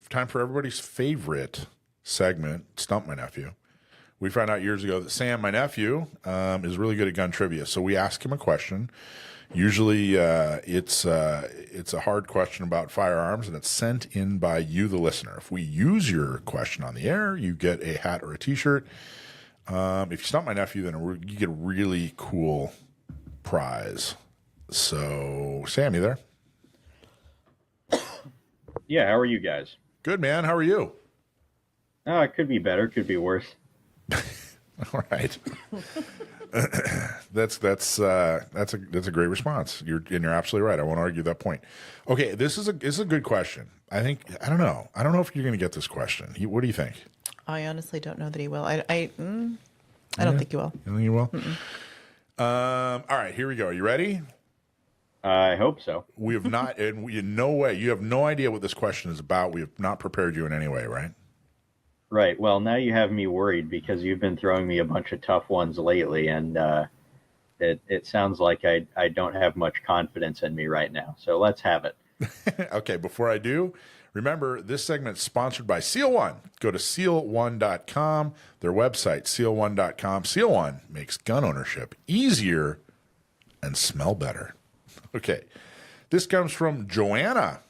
time for everybody's favorite segment, Stump My Nephew. We found out years ago that Sam, my nephew, is really good at gun trivia. So we ask him a question. Usually it's a hard question about firearms, and it's sent in by you, the listener. If we use your question on the air, you get a hat or a T-shirt. If you stump my nephew, then you get a really cool prize. So, Sam, you there? Yeah, how are you guys? Good, man. How are you? It could be better, could be worse. All right. That's a great response. You're absolutely right. I won't argue that point. Okay, this is a good question. I don't know if you're going to get this question. What do you think? I honestly don't know that he will. I don't think he will. You think he will? All right, here we go. Are you ready? I hope so. We have not, and in no way, you have no idea what this question is about. We have not prepared you in any way, right? Right. Well, now you have me worried because you've been throwing me a bunch of tough ones lately, and it sounds like I don't have much confidence in me right now. So let's have it. Okay, before I do, remember this segment is sponsored by Seal One. Go to seal1.com, their website, seal1.com. Seal One makes gun ownership easier and smell better. Okay, this comes from Joanna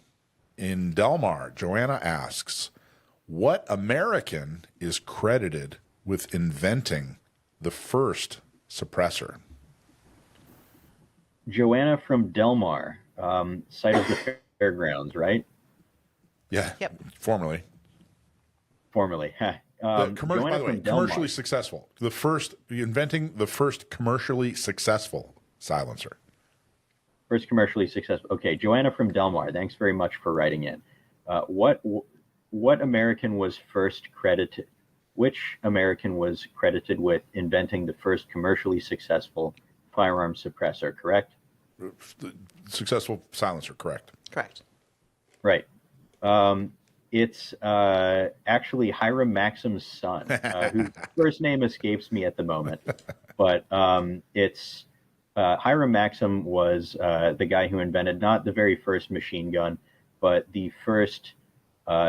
in Delmar. Joanna asks, what American is credited with inventing the first suppressor? Joanna from Delmar, site of the fairgrounds, right? Yeah, Yep. Formerly. By the way, commercially successful. Inventing the first commercially successful silencer. First commercially successful. Okay, Joanna from Delmar, thanks very much for writing in. What American was first credited? Which American was credited with inventing the first commercially successful firearm suppressor? Correct. Successful silencer. Correct. Correct. Right. It's actually Hiram Maxim's son, whose first name escapes me at the moment, but it's Hiram Maxim was the guy who invented not the very first machine gun, but the first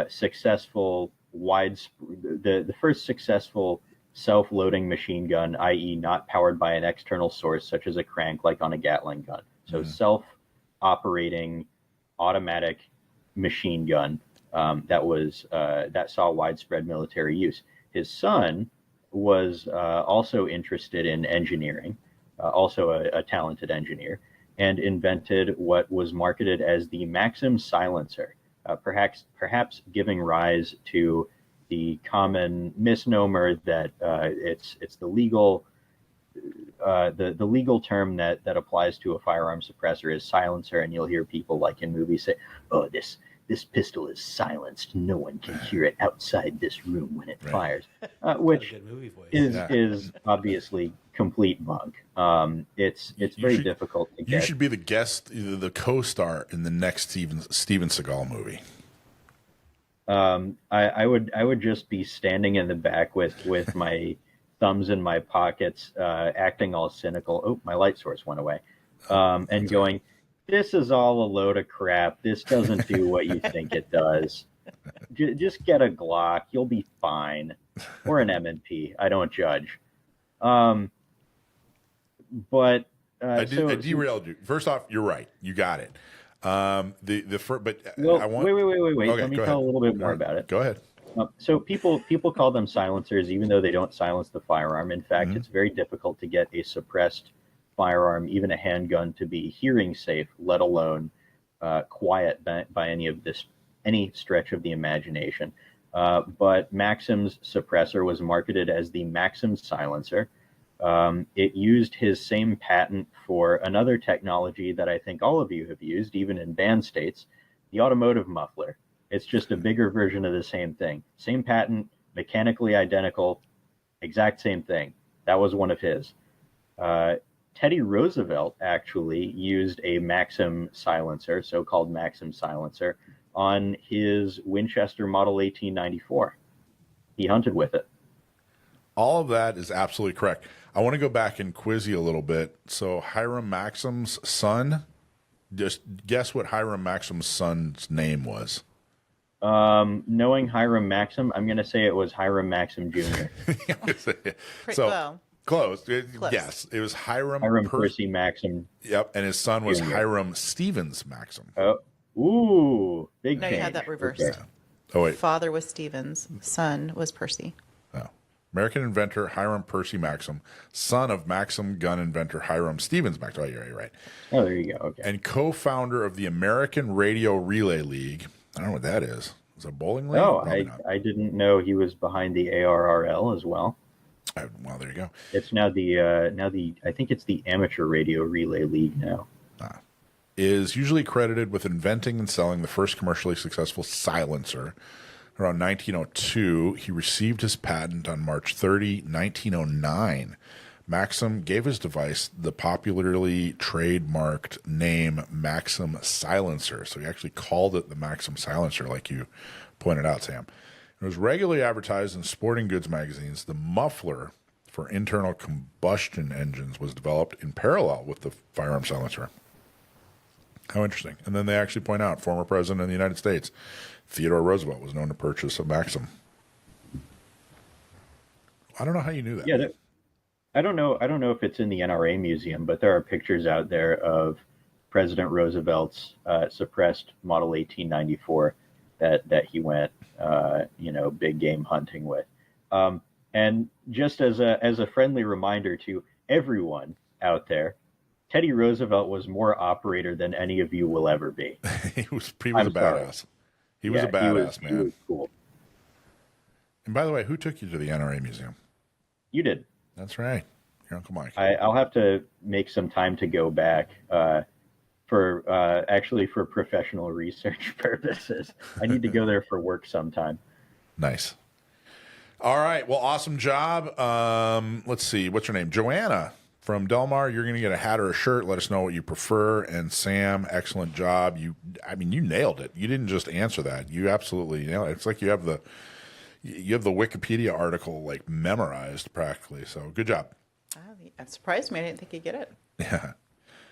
successful the first successful self-loading machine gun, i.e. not powered by an external source such as a crank like on a Gatling gun. So self-operating automatic machine gun that saw widespread military use. His son was also interested in engineering, also a talented engineer, and invented what was marketed as the Maxim silencer, perhaps giving rise to the common misnomer that it's the legal the legal term that applies to a firearm suppressor is silencer, and you'll hear people like in movies say, "Oh, this pistol is silenced. No one can hear it outside this room when it fires," which is obviously complete bunk. It's very difficult to get. You should be the guest, the co-star in the next Steven Seagal movie. I would just be standing in the back with my thumbs in my pockets, acting all cynical. Oh, my light source went away, and going, "This is all a load of crap. This doesn't do what you think it does. Just get a Glock. You'll be fine." Or an M&P. I don't judge. But I derailed you. First off, you're right. You got it. Wait. Okay, Let me tell ahead. a little bit more about it. Go ahead. So people call them silencers, even though they don't silence the firearm. In fact, it's very difficult to get a suppressed firearm, even a handgun, to be hearing safe, let alone quiet by any stretch of the imagination. But Maxim's suppressor was marketed as the Maxim silencer. It used his same patent for another technology that I think all of you have used, even in banned states, the automotive muffler. It's just a bigger version of the same thing. Same patent, mechanically identical, exact same thing. That was one of his. Teddy Roosevelt actually used a Maxim silencer, so-called Maxim silencer, on his Winchester Model 1894. He hunted with it. All of that is absolutely correct. I want to go back and quiz you a little bit. So Hiram Maxim's son, just guess what Hiram Maxim's son's name was. Knowing Hiram Maxim, I'm going to say it was Hiram Maxim Jr. So Well, close. close. Yes, it was Hiram. Hiram Percy Maxim. Yep, and his son was Jr. Hiram Stevens Maxim. Oh, ooh, big No, change. you had that reversed. Okay. Oh wait, Father was Stevens, son was Percy. oh. American inventor Hiram Percy Maxim, son of Maxim gun inventor Hiram Stevens Maxim. Oh, you're right. Oh, there you go. Okay. And co-founder of the American Radio Relay League. I don't know what that is. Is it a bowling league? Oh, Probably not. I didn't know he was behind the ARRL as well. Well, there you go. It's now the I think it's the Amateur Radio Relay League now. Is usually credited with inventing and selling the first commercially successful silencer. Around 1902, he received his patent on March 30, 1909. Maxim gave his device the popularly trademarked name Maxim Silencer. So he actually called it the Maxim Silencer, like you pointed out, Sam. It was regularly advertised in sporting goods magazines. The muffler for internal combustion engines was developed in parallel with the firearm silencer. How interesting. And then they actually point out former president of the United States, Theodore Roosevelt, was known to purchase a Maxim. I don't know how you knew that. Yeah, I don't know if it's in the NRA museum, but there are pictures out there of President Roosevelt's suppressed Model 1894 that he went big game hunting with. And just as a friendly reminder to everyone out there, Teddy Roosevelt was more operator than any of you will ever be. he was a badass. He was a badass, man. He was cool. And by the way, who took you to the NRA museum? You did. That's right. Your Uncle Mike. I'll have to make some time to go back for professional research purposes. I need to go there for work sometime. Nice. All right. Well, awesome job. Let's see. What's your name? Joanna from Delmar. You're going to get a hat or a shirt. Let us know what you prefer. And Sam, excellent job. You nailed it. You didn't just answer that. You absolutely nailed it. It's like you have the Wikipedia article like memorized practically. So good job. That surprised me. I didn't think you'd get it. Yeah.